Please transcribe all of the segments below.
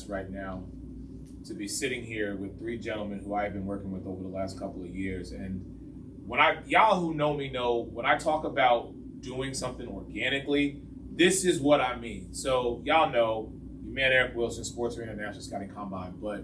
blessed right now to be sitting here with three gentlemen who I've been working with over the last couple of years. And y'all who know me know, when I talk about doing something organically, this is what I mean. So y'all know, your man Eric Wilson, Sports Arena National Scouting Combine, but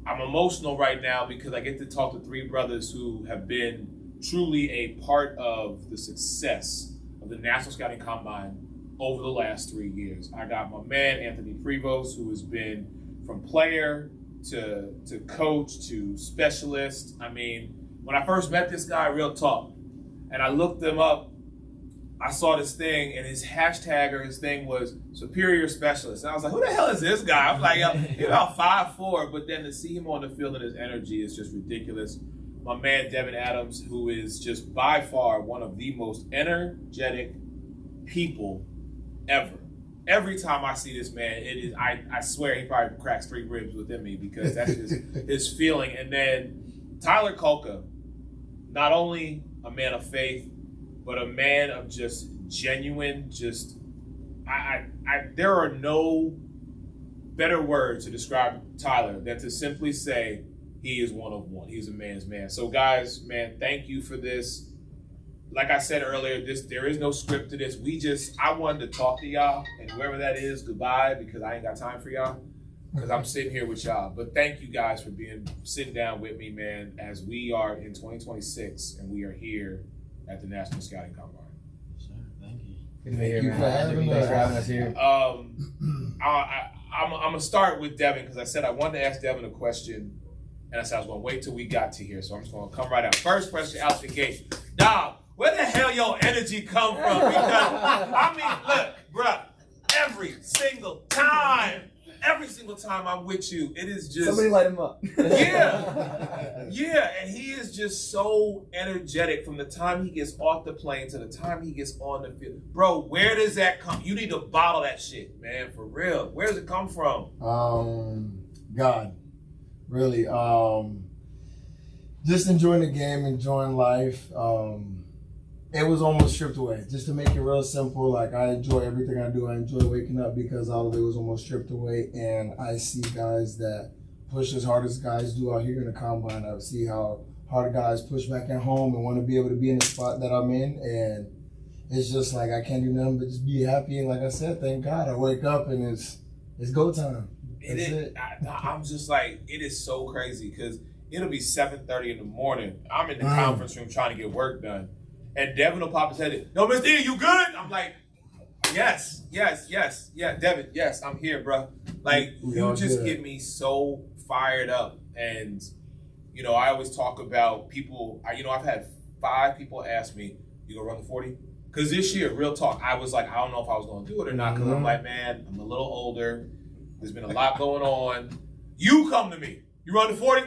I'm emotional right now because I get to talk to three brothers who have been truly a part of the success of the National Scouting Combine over the last 3 years. I got my man Anthony Prevost, who has been from player to coach to specialist. I mean, when I first met this guy, real talk, and I looked him up, I saw this thing, and his hashtag or his thing was superior specialist. And I was like, who the hell is this guy? I'm like, he's about 5'4", but then to see him on the field and his energy is just ridiculous. My man Devin Adams, who is just by far one of the most energetic people ever. Every time I see this man, it is I swear he probably cracks 3 ribs within me because that's just his feeling. And then Tyler Kulka, not only a man of faith, but a man of just genuine, there are no better words to describe Tyler than to simply say he is one of one. He's a man's man. So guys, man, thank you for this. Like I said earlier, there is no script to this. I wanted to talk to y'all, and whoever that is, goodbye, because I ain't got time for y'all, because I'm sitting here with y'all. But thank you guys for sitting down with me, man, as we are in 2026, and we are here at the National Scouting Combine. Sure, thank you. Good to be here, man. Thanks for having us here. I'm going to start with Devin, because I said I wanted to ask Devin a question, and I said I was going to wait till we got to here, so I'm just going to come right out. First question out the gate. Dog, where the hell your energy come from? Because, I mean, look, bruh, every single time I'm with you, it is just... Somebody light him up. Yeah, and he is just so energetic from the time he gets off the plane to the time he gets on the field. Bro, where does that come? You need to bottle that shit, man, for real. Where does it come from? God, really. Just enjoying the game, enjoying life. It was almost stripped away. Just to make it real simple, like I enjoy everything I do. I enjoy waking up because all of it was almost stripped away. And I see guys that push as hard as guys do out here in the combine. I see how hard guys push back at home and want to be able to be in the spot that I'm in. And it's just like I can't do nothing but just be happy. And like I said, thank God I wake up and it's go time. That's it. I'm just like, it is so crazy because it'll be 7:30 in the morning. I'm in the conference room trying to get work done. And Devin will pop his head in. No, Mr. E, you good? I'm like, yes, Devin, yes, I'm here, bro. Like, you just get me so fired up. And, you know, I always talk about people, I've had 5 people ask me, you gonna run the 40? Because this year, real talk, I was like, I don't know if I was gonna do it or not, because I'm like, man, I'm a little older. There's been a lot going on. You come to me. You run the 40?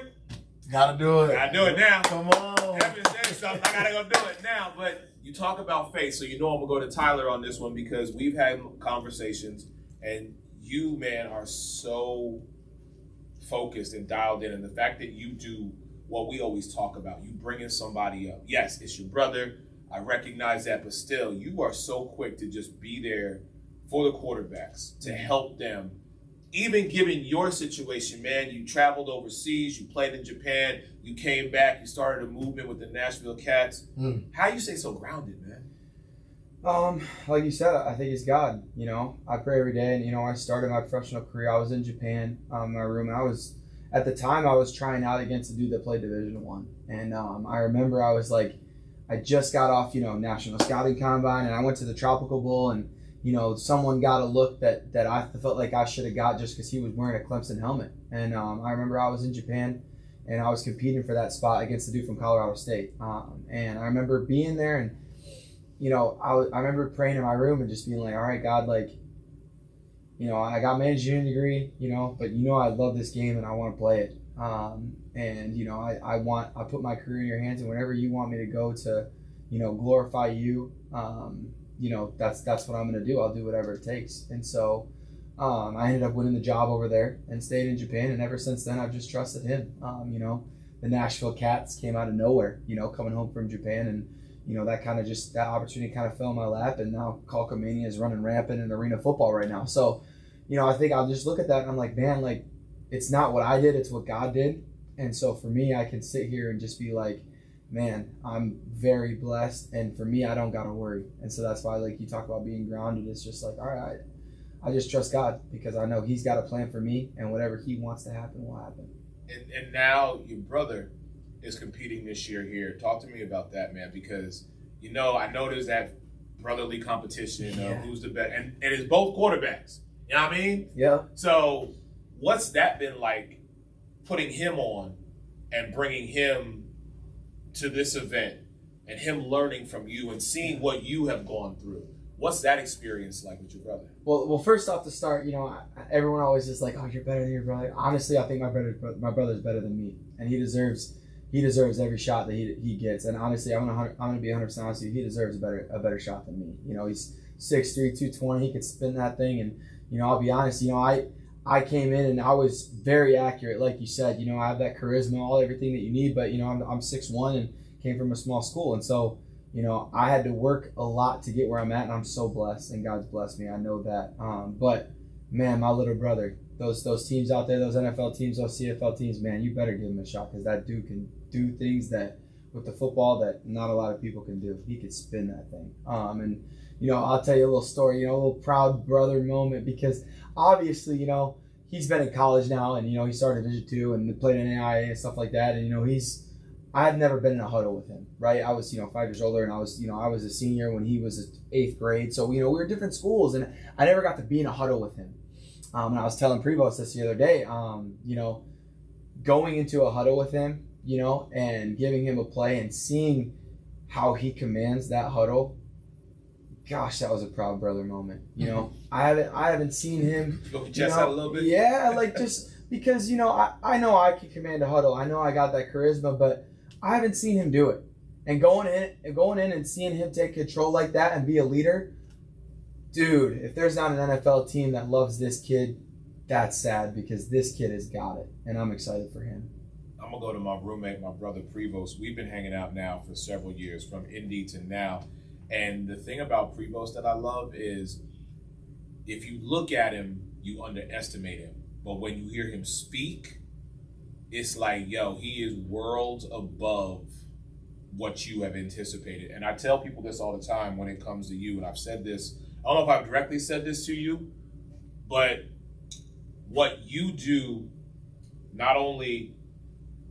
Gotta do it. Gotta do it now. Come on. Devin said something. I gotta go do it now. But you talk about faith, so you know I'm gonna go to Tyler on this one because we've had conversations, and you, man, are so focused and dialed in. And the fact that you do what we always talk about, you bringing somebody up. Yes, it's your brother. I recognize that, but still, you are so quick to just be there for the quarterbacks to help them. Even given your situation, man, you traveled overseas, you played in Japan, you came back, you started a movement with the Nashville Cats. How you stay so grounded, man? Like you said, I think it's God. You know, I pray every day, and I started my professional career. I was in Japan, my room. At the time, I was trying out against a dude that played Division I, and I remember I was like, I just got off, National Scouting Combine, and I went to the Tropical Bowl, and someone got a look that I felt like I should have got just because he was wearing a Clemson helmet. And I remember I was in Japan and I was competing for that spot against the dude from Colorado State. And I remember being there and, I remember praying in my room and just being like, all right, God, like, I got my engineering degree, but I love this game and I want to play it. And, I put my career in your hands, and whenever you want me to go to, glorify you, that's what I'm going to do. I'll do whatever it takes. And so I ended up winning the job over there and stayed in Japan. And ever since then, I've just trusted him. The Nashville Cats came out of nowhere, coming home from Japan. And, that opportunity kind of fell in my lap. And now Kulka Mania is running rampant in arena football right now. So, I think I'll just look at that and I'm like, man, like, it's not what I did, it's what God did. And so for me, I can sit here and just be like, man, I'm very blessed. And for me, I don't got to worry. And so that's why, like you talk about being grounded, it's just like, all right, I just trust God because I know He's got a plan for me, and whatever He wants to happen will happen. And now your brother is competing this year here. Talk to me about that, man, because, I know there's that brotherly competition of who's the best. And it's both quarterbacks. You know what I mean? Yeah. So what's that been like, putting him on and bringing him to this event and him learning from you and seeing what you have gone through? What's that experience like with your brother? Well, first off, to start, everyone always is like, "Oh, you're better than your brother." Honestly, I think my brother's better than me, and he deserves every shot that he gets. And honestly, I'm gonna be 100% honest with you. He deserves a better shot than me. He's 6'3", 220. He could spin that thing, and I'll be honest. I came in and I was very accurate, like you said. I have that charisma, everything that you need. But I'm 6'1" and came from a small school, and so. I had to work a lot to get where I'm at, and I'm so blessed, and God's blessed me. I know that. But, man, my little brother, those teams out there, those NFL teams, those CFL teams, man, you better give him a shot because that dude can do things that with the football that not a lot of people can do. He could spin that thing. And, I'll tell you a little story, a little proud brother moment because obviously, he's been in college now, and, he started Division II and played in NAIA and stuff like that, and, I had never been in a huddle with him, right? I was, 5 years older, and I was a senior when he was 8th grade. So, we were different schools, and I never got to be in a huddle with him. And I was telling Prevost this the other day, going into a huddle with him, and giving him a play and seeing how he commands that huddle. Gosh, that was a proud brother moment. I haven't seen him. Go your chest out a little bit. Yeah, like just because I know I can command a huddle. I know I got that charisma, but I haven't seen him do it. And going in and seeing him take control like that and be a leader, dude, if there's not an NFL team that loves this kid, that's sad because this kid has got it. And I'm excited for him. I'm going to go to my roommate, my brother Prevost. We've been hanging out now for several years, from Indy to now. And the thing about Prevost that I love is if you look at him, you underestimate him. But when you hear him speak, it's like, he is worlds above what you have anticipated. And I tell people this all the time when it comes to you, and I've said this, I don't know if I've directly said this to you, but what you do, not only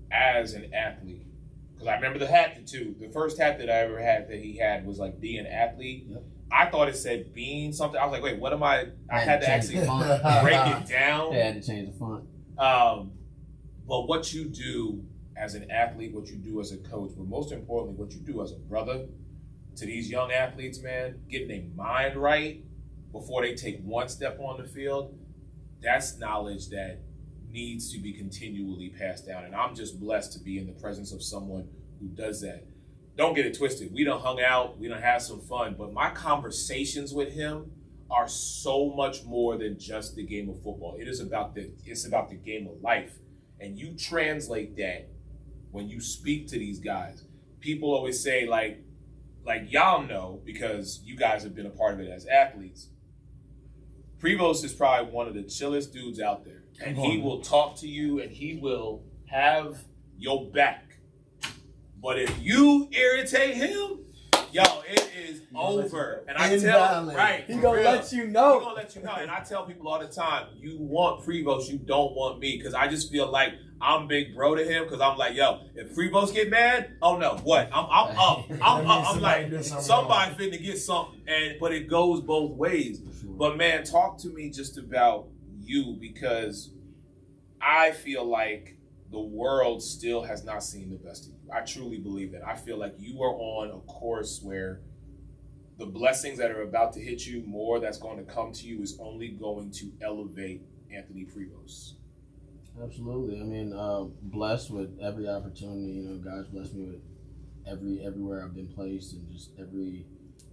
as an athlete, because I remember the hat too, the first hat that I ever had that he had was like being an athlete. Yep. I thought it said being something. I was like, wait, what am I? I had to actually break it down. They had to change the font. But what you do as an athlete, what you do as a coach, but most importantly, what you do as a brother to these young athletes, man, getting their mind right before they take one step on the field, that's knowledge that needs to be continually passed down. And I'm just blessed to be in the presence of someone who does that. Don't get it twisted. We done hung out, we done had some fun, but my conversations with him are so much more than just the game of football. It's about the game of life. And you translate that when you speak to these guys. People always say, like y'all know, because you guys have been a part of it as athletes, Prevost is probably one of the chillest dudes out there. And he will talk to you and he will have your back. But if you irritate him, it is over. And I tell He gonna let you know. He gonna let you know. And I tell people all the time, you want Prevost, you don't want me. Because I just feel like I'm big bro to him. Because I'm like, if Prevost get mad, oh no, what? I'm up. I'm like, somebody finna get something. But it goes both ways. Sure. But man, talk to me just about you, because I feel like the world still has not seen the best of you. I truly believe that. I feel like you are on a course where the blessings that are about to hit you, more that's going to come to you, is only going to elevate Anthony Prevost. Absolutely. I mean, blessed with every opportunity. God's blessed me with everywhere I've been placed, and just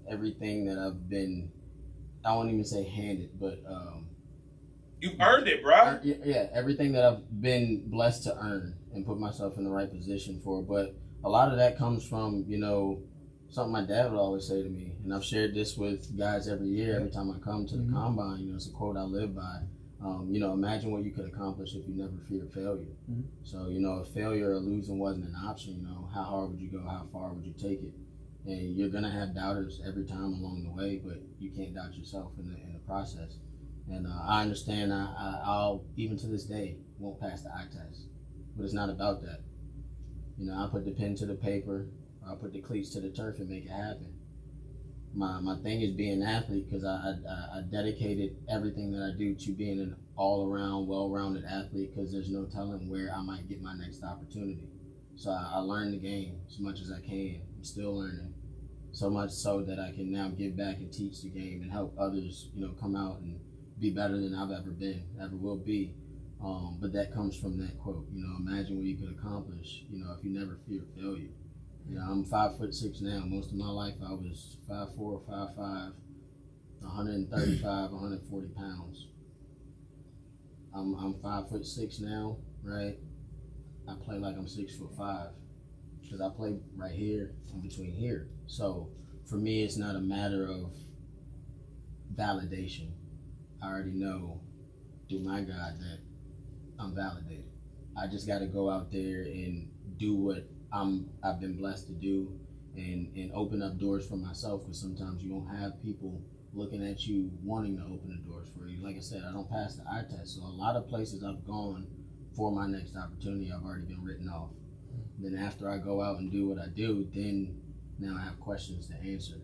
everything that I've been, I won't even say handed, but you've earned it, bro. Yeah, everything that I've been blessed to earn and put myself in the right position for. But a lot of that comes from, something my dad would always say to me, and I've shared this with guys every year, every time I come to the combine. You know, it's a quote I live by. You know, imagine what you could accomplish if you never feared failure. So, you know, if failure or losing wasn't an option, you know, how hard would you go? How far would you take it? And you're gonna have doubters every time along the way, but you can't doubt yourself in the process. And I understand. I'll even to this day won't pass the eye test, but it's not about that. You know, I put the pen to the paper, I'll put the cleats to the turf and make it happen. My thing is being an athlete because I dedicated everything that I do to being an all-around, well-rounded athlete because there's no telling where I might get my next opportunity. So I learned the game as much as I can. I'm still learning, so much so that I can now give back and teach the game and help others, you know, come out and be better than I've ever been, ever will be. But that comes from that quote, you know, imagine what you could accomplish, you know, if you never fear failure. You know, I'm 5'6" now. Most of my life I was 5'4", 5'5", 135, 140 pounds. I'm 5'6" now, right? I play like I'm 6'5" because I play right here in between here. So for me, it's not a matter of validation. I already know through my God that I'm validated. I just got to go out there and do what I've been blessed to do, and open up doors for myself, because sometimes you don't have people looking at you wanting to open the doors for you. Like I said, I don't pass the eye test, so a lot of places I've gone for my next opportunity, I've already been written off. Then after I go out and do what I do, then now I have questions to answer.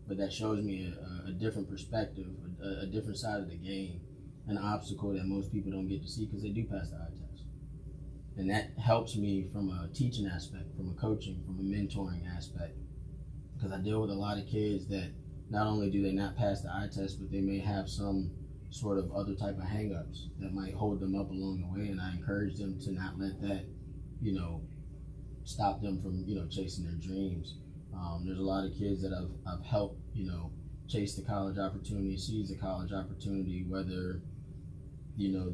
But that shows me a different perspective, a different side of the game, an obstacle that most people don't get to see because they do pass the eye test. And that helps me from a teaching aspect, from a coaching, from a mentoring aspect. Because I deal with a lot of kids that not only do they not pass the eye test, but they may have some sort of other type of hang-ups that might hold them up along the way. And I encourage them to not let that, you know, stop them from, you know, chasing their dreams. There's a lot of kids that I've helped, you know, chase the college opportunity, seize the college opportunity, whether, you know,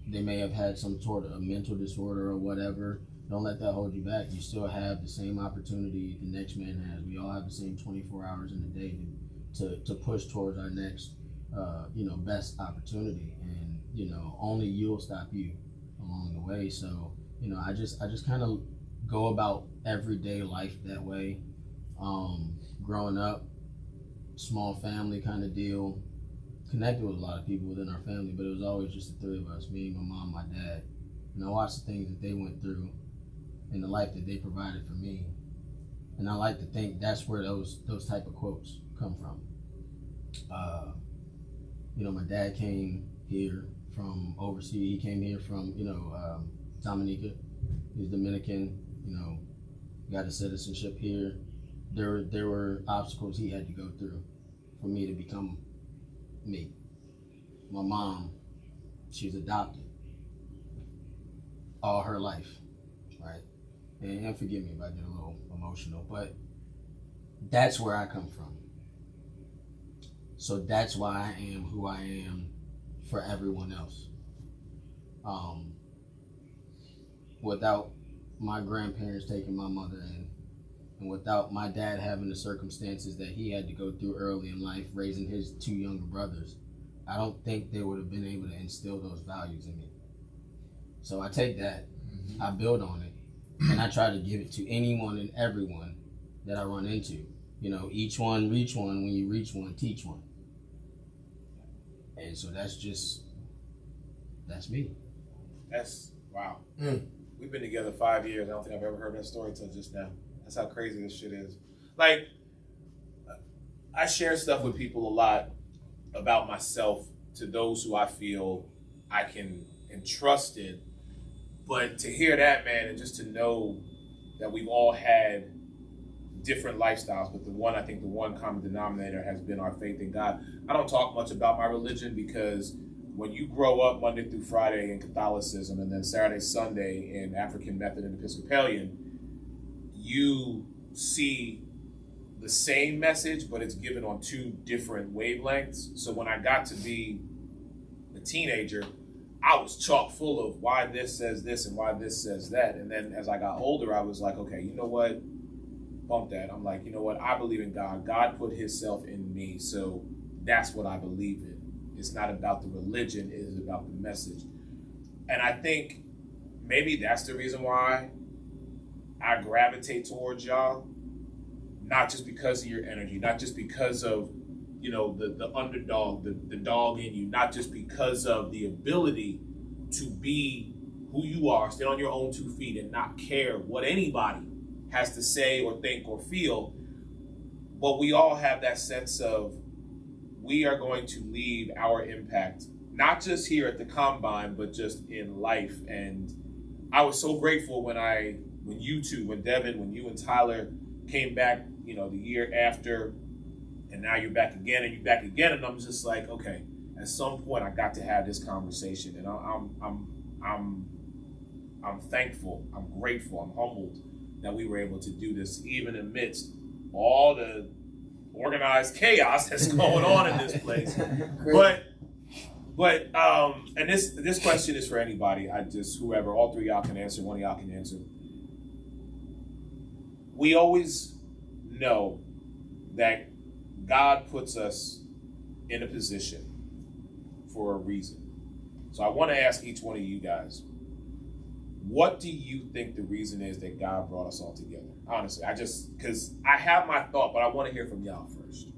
they may have had some sort of a mental disorder or whatever. Don't let that hold you back. You still have the same opportunity the next man has. We all have the same 24 hours in a day to push towards our next, you know, best opportunity. And, you know, only you'll stop you along the way. So, you know, I just kind of go about everyday life that way. Growing up, small family kind of deal. Connected with a lot of people within our family, but it was always just the three of us, me, my mom, my dad. And I watched the things that they went through and the life that they provided for me. And I like to think that's where those type of quotes come from. You know, my dad came here from overseas. He came here from, you know, Dominica. He's Dominican, you know, got a citizenship here. There were obstacles he had to go through for me to become me. My mom, she's adopted all her life, right? And forgive me if I get a little emotional, but that's where I come from. So that's why I am who I am for everyone else. Without my grandparents taking my mother in, and without my dad having the circumstances that he had to go through early in life, raising his two younger brothers, I don't think they would have been able to instill those values in me. So I take that, I build on it, and I try to give it to anyone and everyone that I run into. You know, each one, reach one. When you reach one, teach one. And so that's me. That's, wow. We've been together 5 years. I don't think I've ever heard that story until just now. That's how crazy this shit is. Like, I share stuff with people a lot about myself to those who I feel I can entrust in. But to hear that, man, and just to know that we've all had different lifestyles, but I think the one common denominator has been our faith in God. I don't talk much about my religion because when you grow up Monday through Friday in Catholicism and then Saturday, Sunday in African Methodist and Episcopalian, you see the same message, but it's given on two different wavelengths. So when I got to be a teenager, I was chock full of why this says this and why this says that. And then as I got older, I was like, okay, you know what? debunk that. I'm like, you know what? I believe in God. God put himself in me. So that's what I believe in. It's not about the religion. It is about the message. And I think maybe that's the reason why I gravitate towards y'all. Not just because of your energy, not just because of, you know, the underdog, the dog in you, not just because of the ability to be who you are, stand on your own 2 feet and not care what anybody has to say or think or feel. But we all have that sense of we are going to leave our impact, not just here at the Combine, but just in life. And I was so grateful when you two, when Devin, when you and Tyler came back, you know, the year after, and now you're back again and you're back again. And I'm just like, okay, at some point I got to have this conversation, and I'm thankful, I'm grateful, I'm humbled that we were able to do this, even amidst all the organized chaos that's going on in this place. But and this question is for anybody. Whoever, all three of y'all can answer, one of y'all can answer. We always know that God puts us in a position for a reason. So I want to ask each one of you guys, what do you think the reason is that God brought us all together? Honestly, because I have my thought, but I want to hear from y'all first.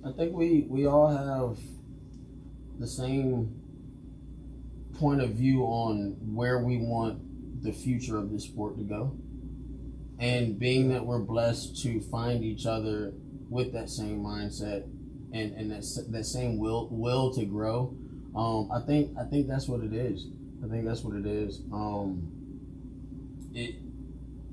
I think we all have the same point of view on where we want the future of this sport to go. And being that we're blessed to find each other with that same mindset and that same will to grow, I think that's what it is. I think that's what it is.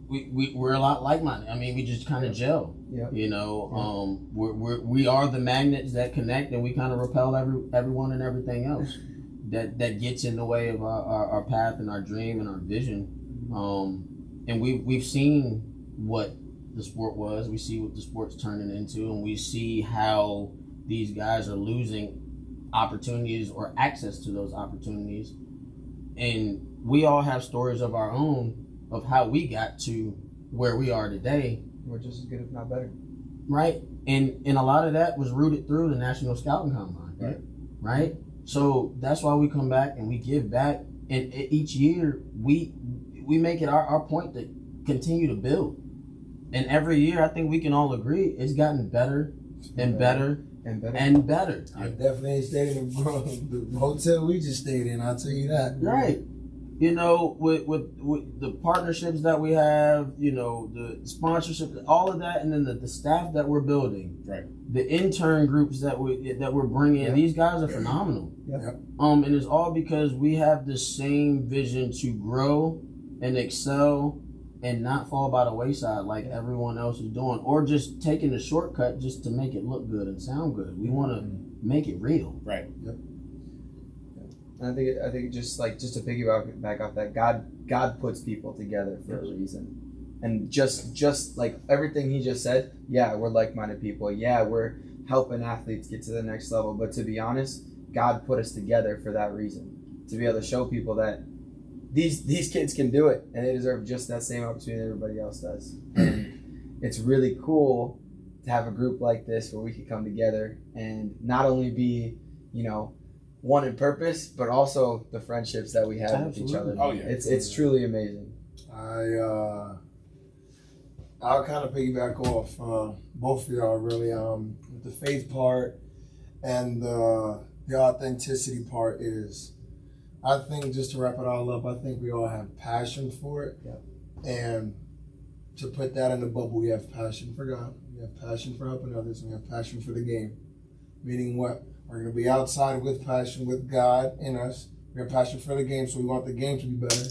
We're a lot like-minded. I mean, we just kind of gel. Yeah. You know, we are the magnets that connect, and we kind of repel everyone and everything else that gets in the way of our path and our dream and our vision. And we've seen what the sport was. We see what the sport's turning into, and we see how these guys are losing opportunities or access to those opportunities. And we all have stories of our own of how we got to where we are today. We're just as good, if not better. Right? And a lot of that was rooted through the National Scouting Combine. Right? So that's why we come back and we give back. And each year we make it our point to continue to build. And every year I think we can all agree it's gotten better and better and better and better. I definitely ain't stayed in the hotel we just stayed in, I'll tell you that. Right. You know, with the partnerships that we have, you know, the sponsorship, all of that, and then the staff that we're building, right? The intern groups that we're bringing in, these guys are phenomenal. Yep. And it's all because we have the same vision to grow and excel and not fall by the wayside like everyone else is doing, or just taking the shortcut just to make it look good and sound good. We want to make it real. Right. Yep. And I think just to piggyback back off that, God puts people together for a reason. And just like everything he just said, yeah, we're like-minded people. Yeah, we're helping athletes get to the next level. But to be honest, God put us together for that reason, to be able to show people that these kids can do it, and they deserve just that same opportunity everybody else does. And it's really cool to have a group like this where we can come together and not only be, you know, one in purpose, but also the friendships that we have with each other. Oh yeah, it's truly amazing. I'll kind of piggyback off both of y'all really. With the faith part and the authenticity part is, I think, just to wrap it all up, I think we all have passion for it. Yeah. And to put that in the bubble, we have passion for God, we have passion for helping others, and we have passion for the game. Meaning what? We're going to be outside with passion, with God in us. We have passion for the game, so we want the game to be better.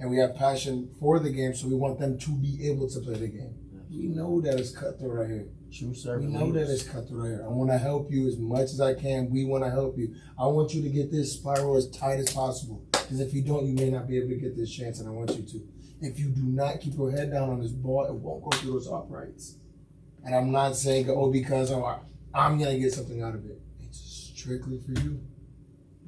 And we have passion for the game, so we want them to be able to play the game. We know that it's cutthroat right here. True servant. We know that it's cutthroat right here. I want to help you as much as I can. We want to help you. I want you to get this spiral as tight as possible. Because if you don't, you may not be able to get this chance, and I want you to. If you do not keep your head down on this ball, it won't go through those uprights. And I'm not saying, because I'm going to get something out of it. It's strictly for you.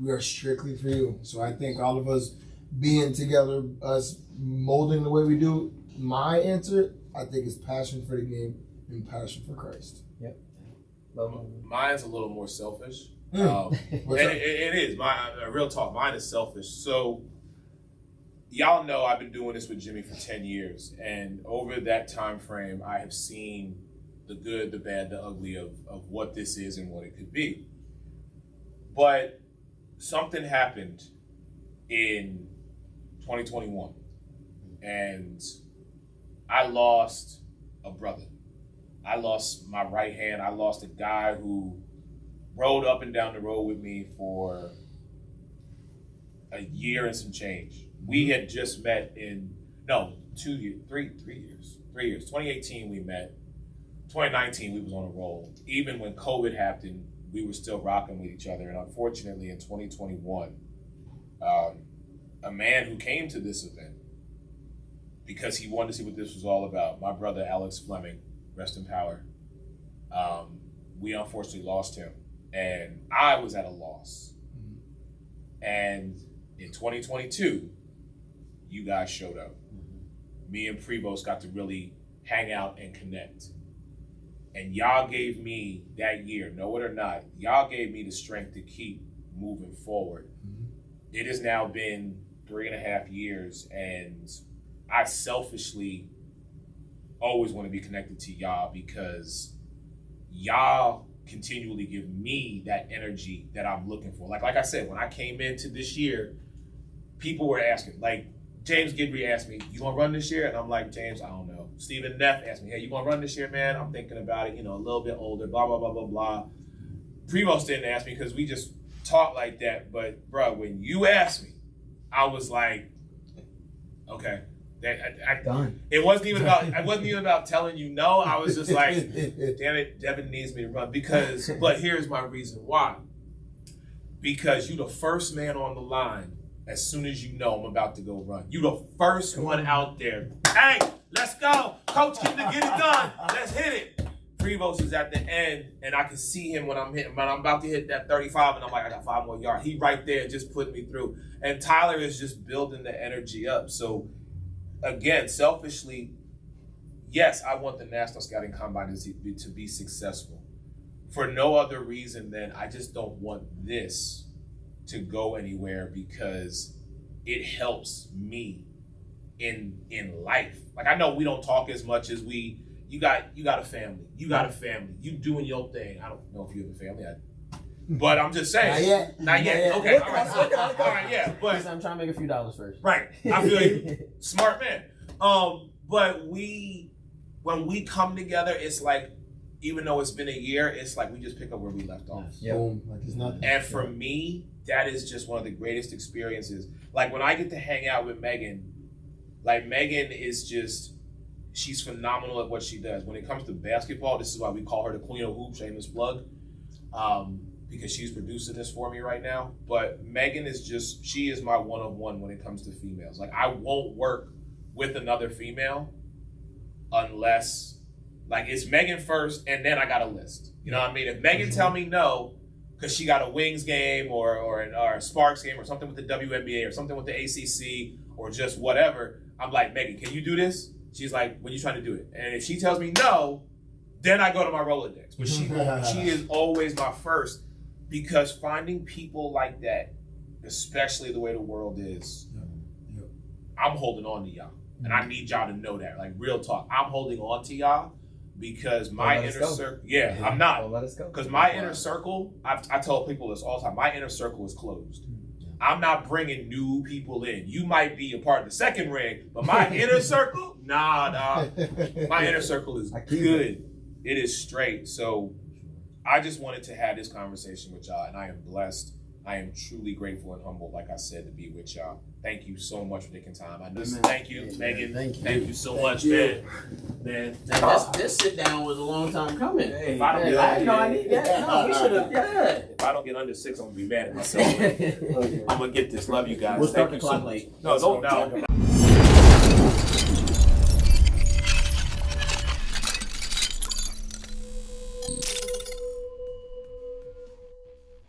We are strictly for you. So I think all of us being together, us molding the way we do, my answer I think it's passion for the game and passion for Christ. Mine's a little more selfish. What's up? It is. Real talk. Mine is selfish. So, y'all know I've been doing this with Jimmy for 10 years. And over that time frame, I have seen the good, the bad, the ugly of what this is and what it could be. But something happened in 2021. And I lost a brother. I lost my right hand. I lost a guy who rode up and down the road with me for a year and some change. We had just met in, 3 years. 2018 we met. 2019 we was on a roll. Even when COVID happened, we were still rocking with each other. And unfortunately in 2021, a man who came to this event because he wanted to see what this was all about, my brother Alex Fleming, rest in power, we unfortunately lost him. And I was at a loss. And in 2022, you guys showed up. Me and Prevost got to really hang out and connect. And y'all gave me that year, know it or not, y'all gave me the strength to keep moving forward. It has now been 3.5 years, and I selfishly always want to be connected to y'all because y'all continually give me that energy that I'm looking for. Like I said, when I came into this year, people were asking, like James Gidry asked me, you gonna run this year? And I'm like, James, I don't know. Stephen Neff asked me, hey, you gonna run this year, man? I'm thinking about it, a little bit older, blah, blah, blah, blah, blah. Prevost didn't ask me because we just talk like that. But bro, when you asked me, I was like, okay. Done. It wasn't even about telling you no. I was just like, damn it, Devin needs me to run but here's my reason why. Because you the first man on the line as soon as you know I'm about to go run. You the first one out there. Hey, let's go. Coach, get it done. Let's hit it. Prevost is at the end, and I can see him when I'm about to hit that 35, and I'm like, I got 5 more yards. He right there just put me through. And Tyler is just building the energy up. So again, selfishly, yes, I want the National Scouting Combine to be successful for no other reason than I just don't want this to go anywhere because it helps me in life. Like, I know we don't talk as much as you got a family. You got a family. You doing your thing. I don't know if you have a family. But I'm just saying. Not yet. Okay. All right. Yeah. But I'm trying to make a few dollars first. Right. I feel you. Smart man. But when we come together, it's like, even though it's been a year, it's like we just pick up where we left off. Yep. Boom. Like it's nothing. And for me, that is just one of the greatest experiences. Like when I get to hang out with Megan, like Megan is just, she's phenomenal at what she does. When it comes to basketball, this is why we call her the Queen of Hoops, shameless plug. Because she's producing this for me right now. But Megan is just, she is my one-on-one when it comes to females. Like, I won't work with another female unless, like, it's Megan first, and then I got a list. You know what I mean? If Megan tell me no, because she got a Wings game or a Sparks game or something with the WNBA or something with the ACC or just whatever, I'm like, Megan, can you do this? She's like, when you trying to do it? And if she tells me no, then I go to my Rolodex. But she is always my first. Because finding people like that, especially the way the world is, I'm holding on to y'all. And I need y'all to know that. Like, real talk. I'm holding on to y'all because my inner circle, I'm not. Don't let us go. Because my inner circle, I tell people this all the time, my inner circle is closed. I'm not bringing new people in. You might be a part of the second ring, but my inner circle, nah. My inner circle is good. It is straight. So I just wanted to have this conversation with y'all, and I am blessed. I am truly grateful and humbled, like I said, to be with y'all. Thank you so much for taking time. I know. Thank you, Megan. Thank you so much, man. This sit down was a long time coming. If I don't I know I need that. No, we should have. If I don't get under 6, I'm gonna be mad at myself. I'm gonna get this. Love you guys. We'll start Thank the you clock so late. much. No, don't.